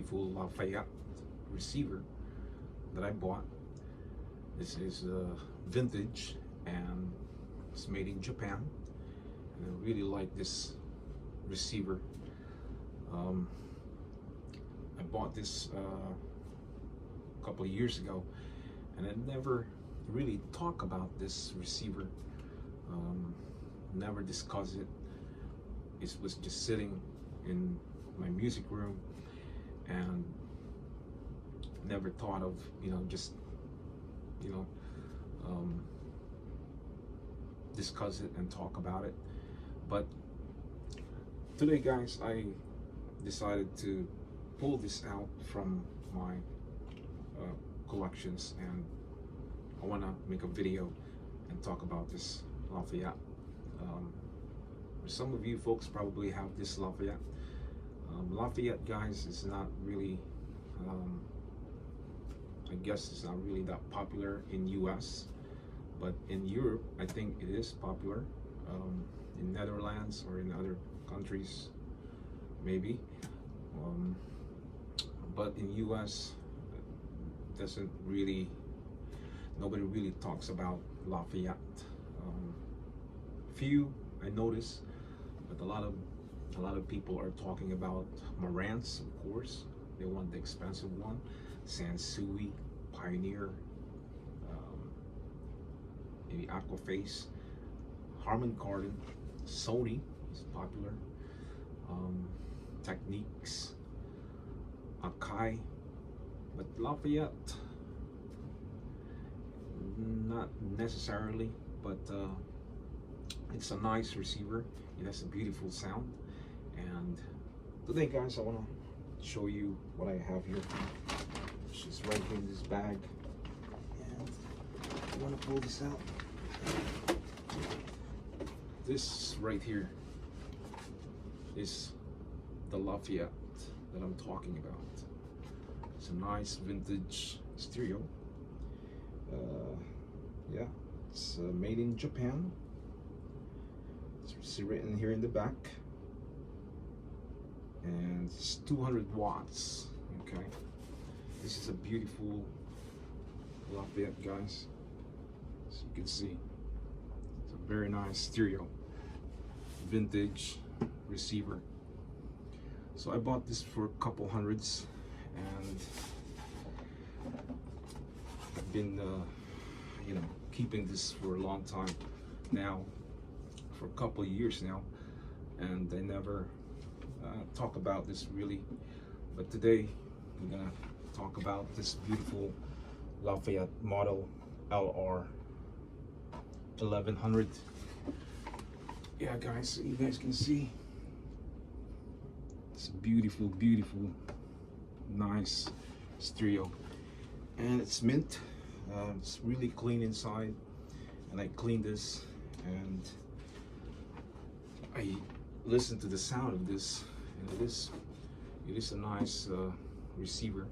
beautiful Lafayette receiver that I bought. This is vintage and it's made in Japan. And I really like this receiver. I bought this a couple of years ago, and I never really talk about this receiver. Never discuss it. It was just sitting in my music room, and never thought of just discuss it and talk about it. But today, guys, I decided to pull this out from my collections, and I want to make a video and talk about this Lafayette. Some of you folks probably have this Lafayette. Lafayette, guys, is not really I guess it's not really that popular in US, but in Europe I think it is popular. In Netherlands or in other countries maybe, but in US doesn't really, nobody really talks about Lafayette. Few I notice, but a lot of people are talking about Marantz, of course. They want the expensive one. Sansui, Pioneer, maybe Aquaface, Harman Kardon, Sony is popular, Techniques, Akai, but Lafayette, not necessarily, but it's a nice receiver. It has a beautiful sound. And today, guys, I want to show you what I have here. It's just right here in this bag, and I want to pull this out. This right here is the Lafayette that I'm talking about. It's a nice vintage stereo. Yeah, it's made in Japan. It's written here in the back, and it's 200 watts. Okay, this is a beautiful Lafayette, guys. As you can see, it's a very nice stereo, vintage receiver. So I bought this for a couple hundreds, and I've been keeping this for a long time now, for a couple of years now, and I never talk about this really. But today I'm gonna talk about this beautiful Lafayette model LR 1100. Yeah, guys, so you guys can see it's a beautiful, nice stereo, and it's mint. It's really clean inside, and I cleaned this and I listened to the sound of this, and it is a nice receiver.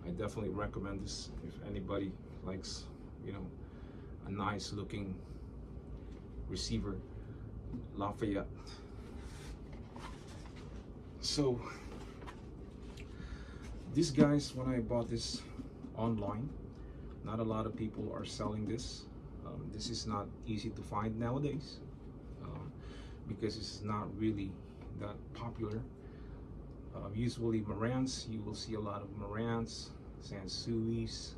I definitely recommend this if anybody likes a nice looking receiver. Lafayette. So these guys, when I bought this online, not a lot of people are selling this. This is not easy to find nowadays, because it's not really that popular. Usually Marantz, you will see a lot of Marantz, Sansuis,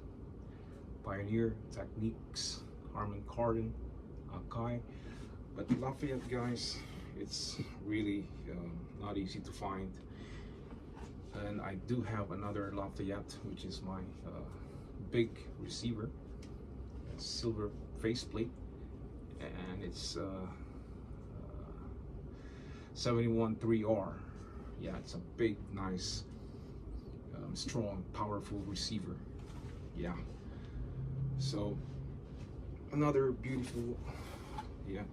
Pioneer, Techniques, Harman Kardon, Akai. But Lafayette, guys, it's really not easy to find. And I do have another Lafayette, which is my big receiver, silver faceplate, and it's 713R. Yeah, it's a big, nice, strong, powerful receiver. Yeah. So another beautiful, yeah,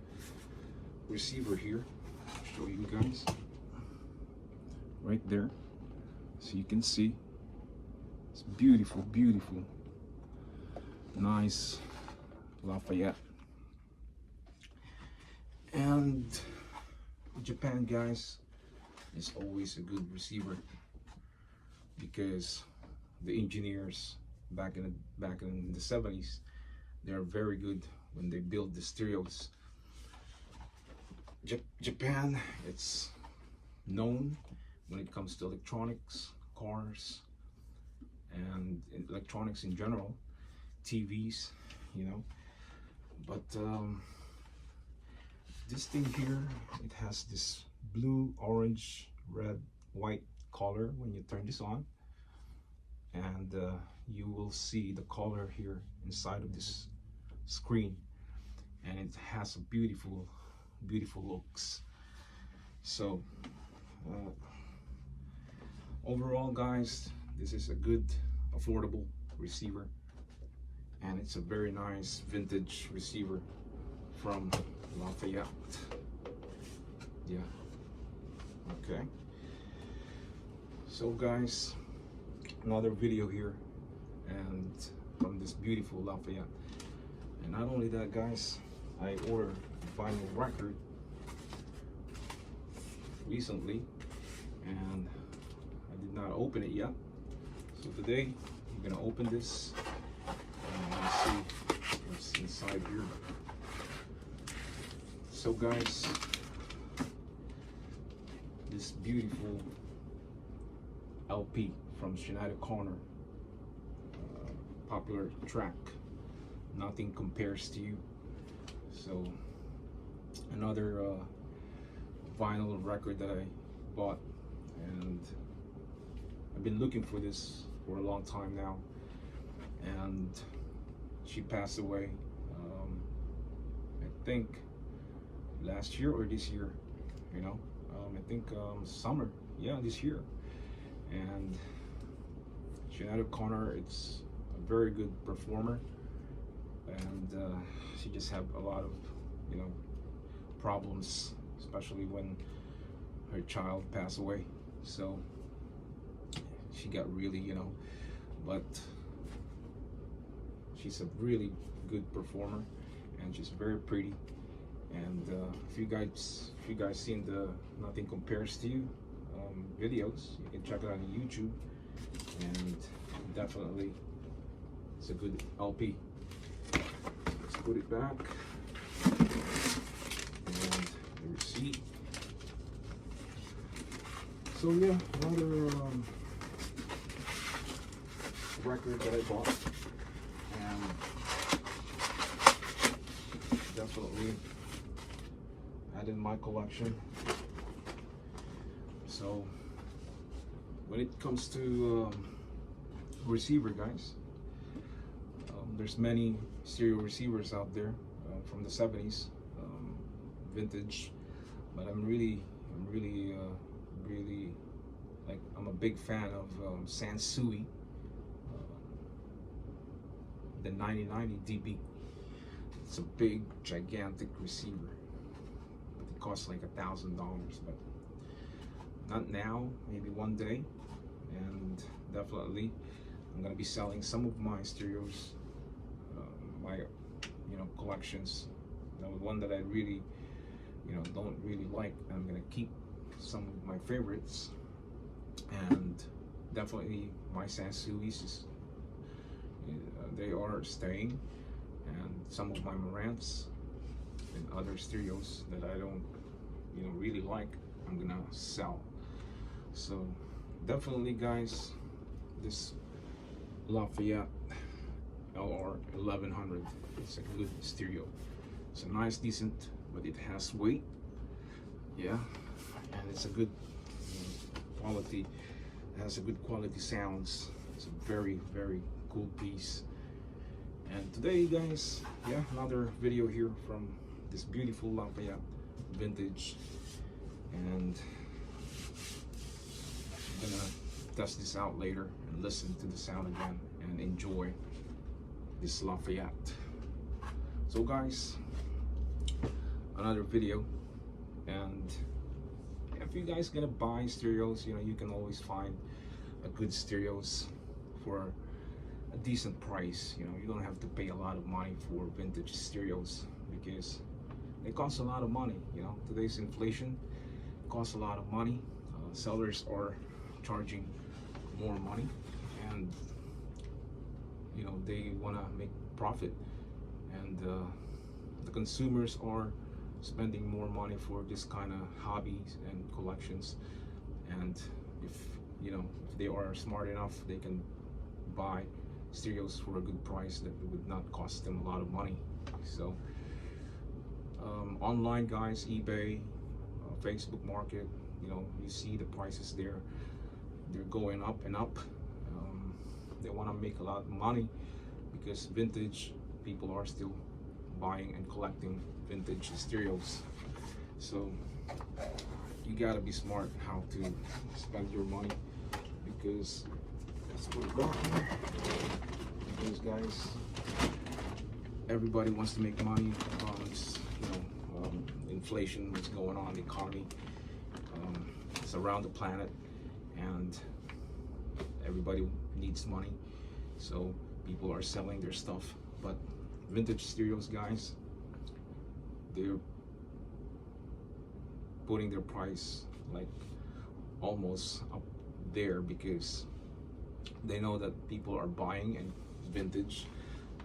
receiver here. I'll show you guys right there, so you can see it's beautiful, nice Lafayette. And Japan, guys, is always a good receiver. because the engineers back in the 70s, they're very good when they build the stereos. Japan, it's known when it comes to electronics, cars, and electronics in general, TVs, you know. But this thing here, it has this blue, orange, red, white color when you turn this on, and you will see the color here inside of this screen, and it has a beautiful looks. So overall, guys, this is a good affordable receiver, and it's a very nice vintage receiver from Lafayette. Yeah, okay. So guys, another video here, and from this beautiful Lafayette. And not only that, guys, I ordered a vinyl record recently, and I did not open it yet. So today I'm gonna open this and see what's inside here. So guys, this beautiful LP from Sinead, popular track, Nothing Compares to You. So another vinyl record that I bought, and I've been looking for this for a long time now, and she passed away I think last year or this year, you know. I think summer, yeah, this year. And Sinead, it's a very good performer, and she just had a lot of, you know, problems, especially when her child passed away. So she got really, you know, but she's a really good performer, and she's very pretty. And if you guys seen the Nothing Compares to You videos, you can check it out on YouTube, and definitely it's a good LP. Let's put it back, and the receipt. So yeah, another record that I bought, and definitely add in my collection. So when it comes to receiver, guys, there's many stereo receivers out there from the 70s, vintage, but I'm really like, I'm a big fan of Sansui, the 9090 DB. It's a big, gigantic receiver, but it costs like $1,000, but not now, maybe one day. And definitely I'm gonna be selling some of my stereos, my, you know, collections. The one that I really, you know, don't really like, I'm gonna keep some of my favorites. And definitely my Sansuis, they are staying, and some of my Marantz and other stereos that I don't, you know, really like, I'm gonna sell. So definitely, guys, this Lafayette LR 1100, it's a good stereo. It's a nice, decent, but it has weight, yeah, and it's a good, you know, quality. It has a good quality sounds. It's a very cool piece. And today, guys, yeah, another video here from this beautiful Lafayette vintage, and I'm gonna test this out later and listen to the sound again and enjoy this Lafayette. So guys, another video, and if you guys gonna buy stereos, you know, you can always find a good stereos for a decent price. You know, you don't have to pay a lot of money for vintage stereos, because they cost a lot of money. You know, today's inflation costs a lot of money. Sellers are charging more money, and you know, they want to make profit, and the consumers are spending more money for this kind of hobbies and collections. And if you know, if they are smart enough, they can buy stereos for a good price that would not cost them a lot of money. So online, guys, eBay, Facebook market, you know, you see the prices there, they're going up and up. They want to make a lot of money because vintage people are still buying and collecting vintage stereos. So you gotta be smart how to spend your money, because that's what we got here. Because guys, everybody wants to make money. Inflation, what's going on in the economy, it's around the planet, and everybody needs money, so people are selling their stuff. But vintage stereos, guys, they're putting their price like almost up there, because they know that people are buying and vintage.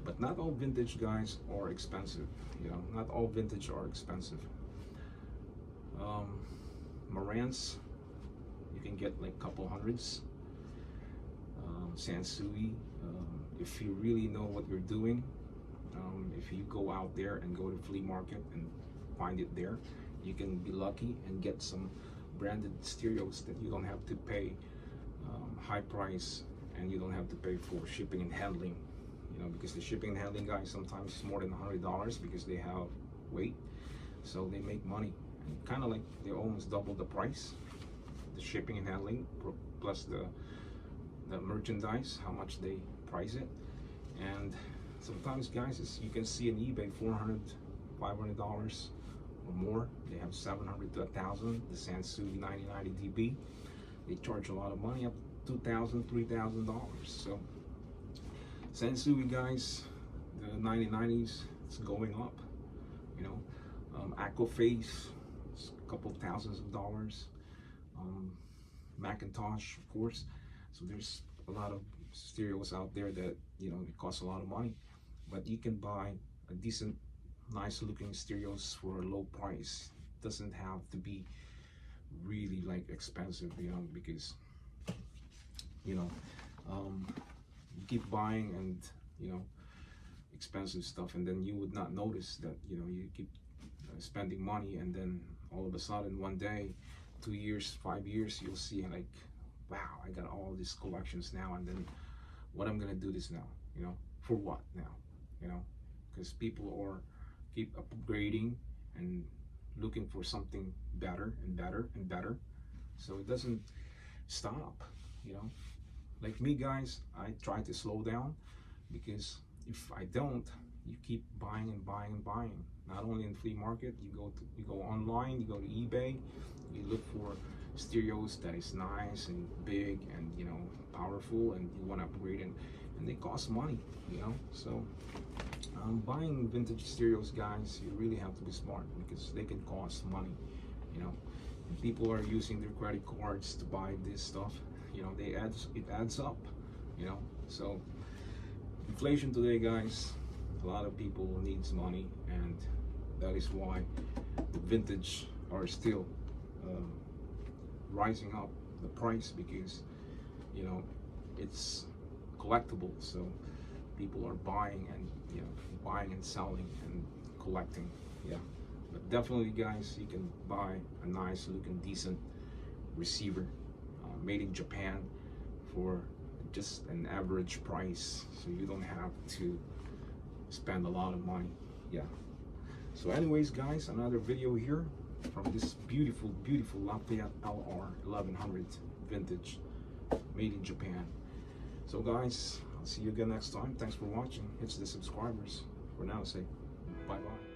But not all vintage, guys, are expensive. You know, not all vintage are expensive. Marantz, you can get like couple hundreds. Sansui, if you really know what you're doing, if you go out there and go to flea market and find it there, you can be lucky and get some branded stereos that you don't have to pay high price, and you don't have to pay for shipping and handling. You know, because the shipping and handling, guys, sometimes more than $100 because they have weight, so they make money. And kind of like they almost double the price, the shipping and handling plus the merchandise, how much they price it. And sometimes, guys, you can see on eBay $400, $500 or more. They have 700 to 1,000. The Sansui 9090 DB, they charge a lot of money, up to $2,000, $3,000. So Sansui, guys, the 9090s, it's going up. You know, Aquaface, it's a couple thousands of dollars. Macintosh, of course. So there's a lot of stereos out there that, you know, it costs a lot of money, but you can buy a decent, nice looking stereos for a low price. It doesn't have to be really like expensive, you know, because you know, you keep buying and, you know, expensive stuff, and then you would not notice that, you know, you keep spending money, and then all of a sudden one day, 2 years, 5 years, you'll see like, wow, I got all these collections now, and then what I'm gonna do this now, you know, for what now, you know, because people are keep upgrading and looking for something better and better and better, so it doesn't stop, you know. Like me, guys, I try to slow down, because if I don't, you keep buying and buying and buying. Not only in flea market, you go online, you go to eBay, you look for stereos that is nice and big and, you know, powerful, and you want to upgrade, and they cost money, you know. So buying vintage stereos, guys, you really have to be smart, because they can cost money, you know. And people are using their credit cards to buy this stuff, you know. It adds up, you know. So inflation today, guys, a lot of people needs money, and that is why the vintage are still rising up the price, because, you know, it's collectible. So people are buying and, you know, buying and selling and collecting. Yeah, but definitely, guys, you can buy a nice looking decent receiver made in Japan for just an average price, so you don't have to spend a lot of money. Yeah. So anyways, guys, another video here from this beautiful Lafayette LR 1100 vintage made in Japan. So guys, I'll see you again next time. Thanks for watching. Hit the subscribers. For now, say bye bye.